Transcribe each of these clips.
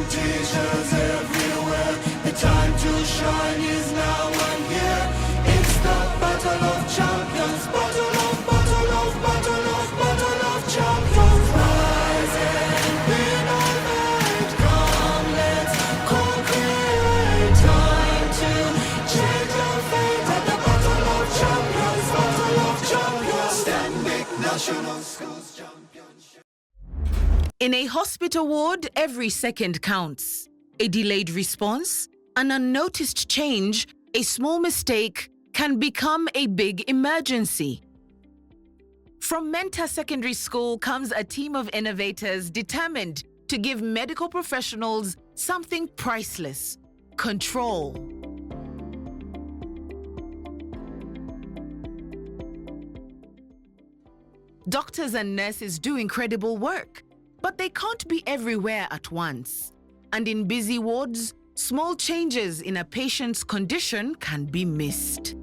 and teachers everywhere. The time to shine is now and here. It's the battle of champions, battle of champions. Rise and innovate, come let's co-create. Time to change our fate at the battle of champions, Stanbic National Schools Championship. In a hospital ward, every second counts. A delayed response, an unnoticed change, a small mistake can become a big emergency. From Menta Secondary School comes a team of innovators determined to give medical professionals something priceless: control. Doctors and nurses do incredible work, but they can't be everywhere at once. And in busy wards, small changes in a patient's condition can be missed.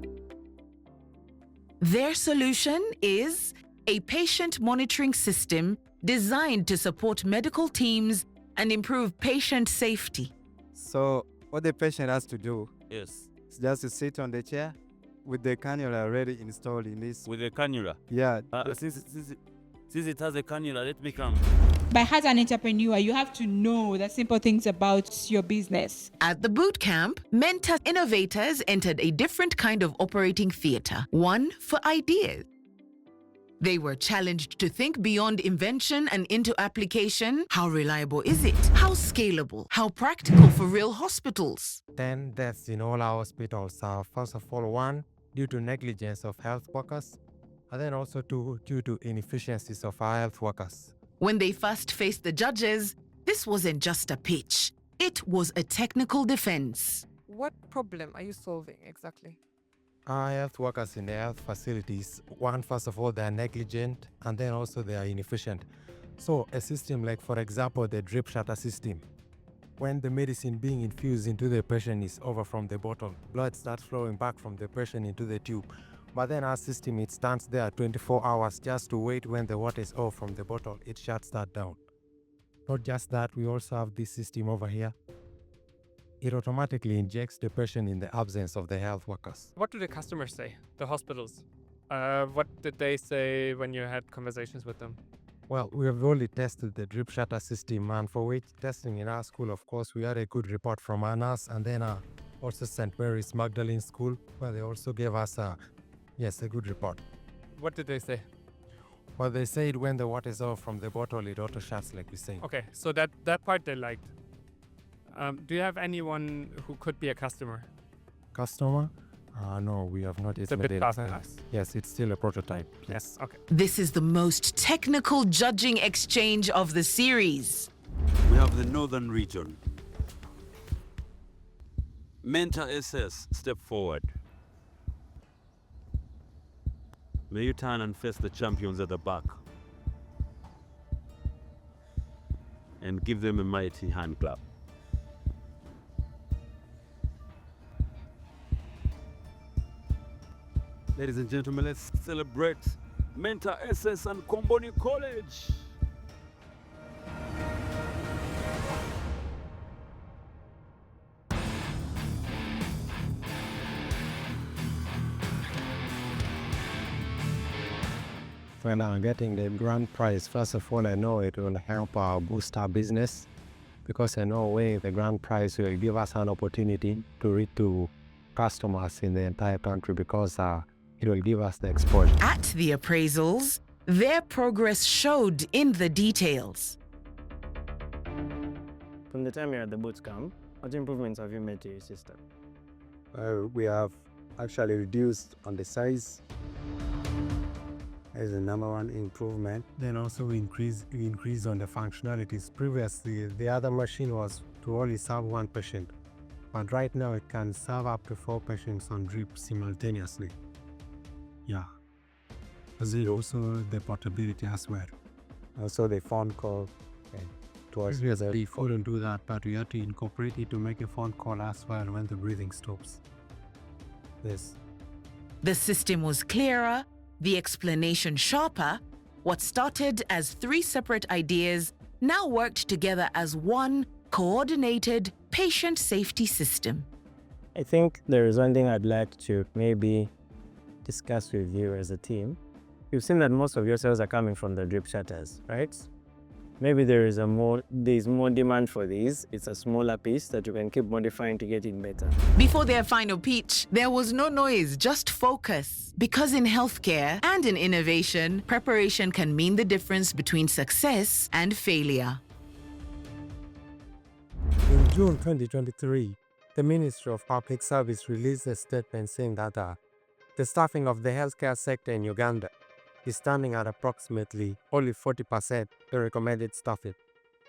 Their solution is a patient monitoring system designed to support medical teams and improve patient safety. So what the patient has to do Yes. is just to sit on the chair with the cannula already installed in this. With a cannula. Yeah. Since it has a cannula, let me come. But as an entrepreneur, you have to know the simple things about your business. At the boot camp, Menta innovators entered a different kind of operating theater, one for ideas. They were challenged to think beyond invention and into application. How reliable is it? How scalable? How practical for real hospitals? 10 deaths in all our hospitals are, first of all, one, due to negligence of health workers, and then also two, due to inefficiencies of our health workers. When they first faced the judges, this wasn't just a pitch. It was a technical defense. What problem are you solving exactly? Our health workers in the health facilities, one, first of all, they are negligent, and then also they are inefficient. So a system like, for example, the drip shutter system, when the medicine being infused into the patient is over from the bottle, blood starts flowing back from the patient into the tube. But then our system, it stands there 24 hours just to wait when the water is off from the bottle. It shuts that down. Not just that, we also have this system over here. It automatically injects the patient in the absence of the health workers. What do the customers say, the hospitals? What did they say when you had conversations with them? Well, we have only tested the drip shutter system, and for which testing in our school, of course, we had a good report from our nurse, and then also St. Mary's Magdalene School, where they also gave us a good report. What did they say? Well, they said when the water is off from the bottle, it auto shuts, like we say. Okay, so that part they liked. Do you have anyone who could be a customer? Customer? No, we have not It's yet a made bit it. past us. Yes, it's still a prototype. Yes, okay. This is the most technical judging exchange of the series. We have the northern region. Menta SS, step forward. May you turn and face the champions at the back. And give them a mighty hand clap. Ladies and gentlemen, let's celebrate Menta SS and Komboni College. When I'm getting the grand prize, first of all, I know it will help boost our business, because I know the grand prize will give us an opportunity to reach to customers in the entire country, because it will give us the exposure. At the appraisals, their progress showed in the details. From the time you're at the boot camp, what improvements have you made to your system? We have actually reduced on the size as the number one improvement. Then also we increase on the functionalities. Previously, the other machine was to only serve one patient, but right now it can serve up to 4 patients on drip simultaneously. Yeah. Also the portability as well. Also the phone call. We couldn't do that, but we had to incorporate it to make a phone call as well when the breathing stops. Yes. The system was clearer, the explanation sharper. What started as 3 separate ideas now worked together as one coordinated patient safety system. I think there is one thing I'd like to maybe discuss with you as a team. You've seen that most of your sales are coming from the drip shutters, right? Maybe there's more demand for these. It's a smaller piece that you can keep modifying to get it better. Before their final pitch, there was no noise, just focus. Because in healthcare and in innovation, preparation can mean the difference between success and failure. In June 2023, the Ministry of Public Service released a statement saying that the staffing of the healthcare sector in Uganda is standing at approximately only 40% the recommended staffing.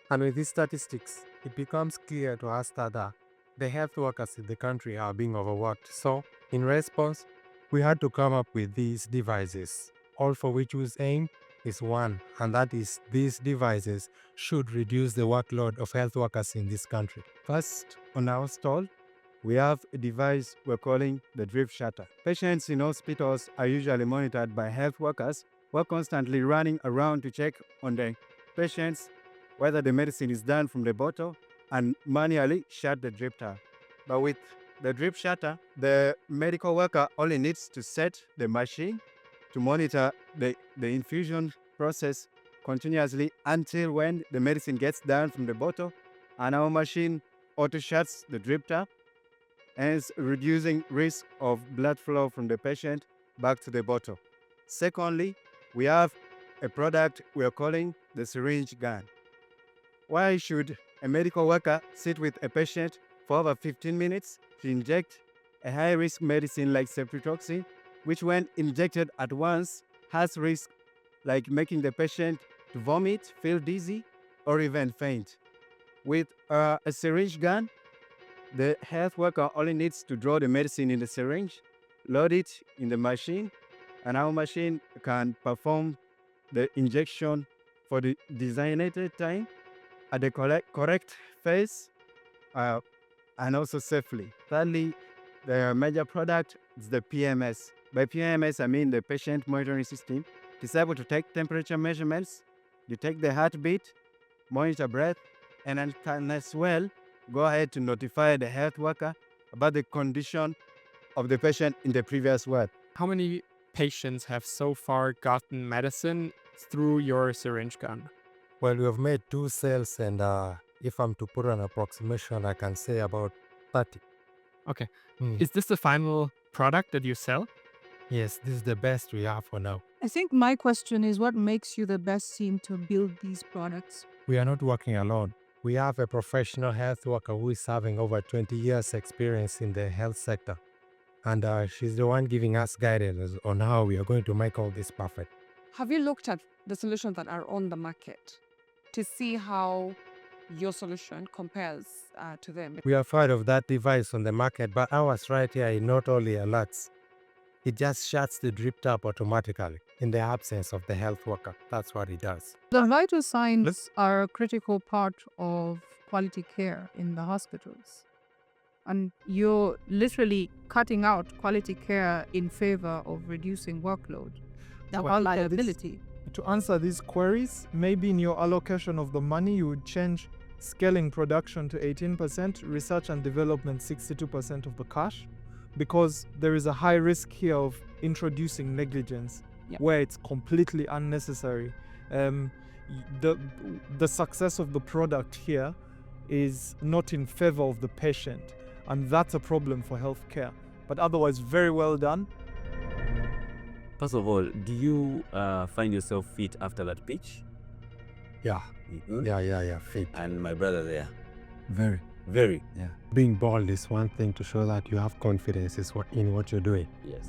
And with these statistics, it becomes clear to us that the health workers in the country are being overworked. So, in response, we had to come up with these devices, all for which whose aim is one, and that is these devices should reduce the workload of health workers in this country. First, on our stall, we have a device we're calling the drip shutter. Patients in hospitals are usually monitored by health workers who are constantly running around to check on the patients whether the medicine is done from the bottle and manually shut the drip tap. But with the drip shutter, the medical worker only needs to set the machine to monitor the infusion process continuously until when the medicine gets done from the bottle, and our machine auto shuts the drip tap, hence reducing risk of blood flow from the patient back to the bottle. Secondly, we have a product we are calling the syringe gun. Why should a medical worker sit with a patient for over 15 minutes to inject a high-risk medicine like ceftriaxone, which when injected at once has risk like making the patient to vomit, feel dizzy, or even faint? With a syringe gun, the health worker only needs to draw the medicine in the syringe, load it in the machine, and our machine can perform the injection for the designated time at the correct phase and also safely. Thirdly, the major product is the PMS. By PMS, I mean the patient monitoring system. It's able to take temperature measurements, detect the heartbeat, monitor breath, and then can as well go ahead to notify the health worker about the condition of the patient in the previous ward. How many patients have so far gotten medicine through your syringe gun? Well, we have made 2 sales, and if I'm to put an approximation, I can say about 30. Okay. Is this the final product that you sell? Yes, this is the best we have for now. I think my question is, what makes you the best team to build these products? We are not working alone. We have a professional health worker who is having over 20 years experience in the health sector. And she's the one giving us guidance on how we are going to make all this perfect. Have you looked at the solutions that are on the market to see how your solution compares to them? We have heard of that device on the market, but ours right here, it not only alerts, it just shuts the drip tap automatically in the absence of the health worker. That's what it does. The vital signs are a critical part of quality care in the hospitals. And you're literally cutting out quality care in favor of reducing workload. Or liability. To answer these queries, maybe in your allocation of the money, you would change scaling production to 18%, research and development 62% of the cash, because there is a high risk here of introducing negligence where it's completely unnecessary. The success of the product here is not in favor of the patient, and that's a problem for healthcare. But otherwise, very well done. First of all, do you find yourself fit after that pitch? Yeah. Yeah, fit. And my brother there? Very. Very. Yeah. Being bold is one thing to show that you have confidence in what you're doing. Yes.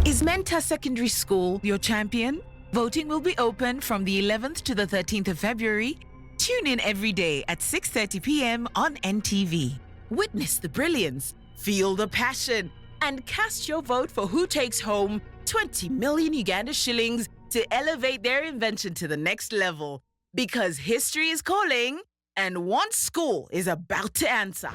Is Menta Secondary School your champion? Voting will be open from the 11th to the 13th of February. Tune in every day at 6:30 p.m. on NTV. Witness the brilliance, feel the passion, and cast your vote for who takes home 20 million Uganda shillings to elevate their invention to the next level. Because history is calling, and one school is about to answer.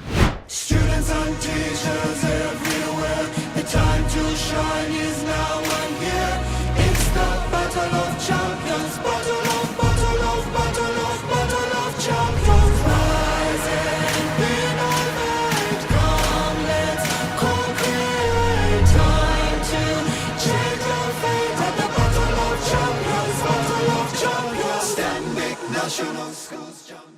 Students and teachers everywhere, the time to shine is now and here. It's the battle of champions, battle of champions. Rise National Schools Championship.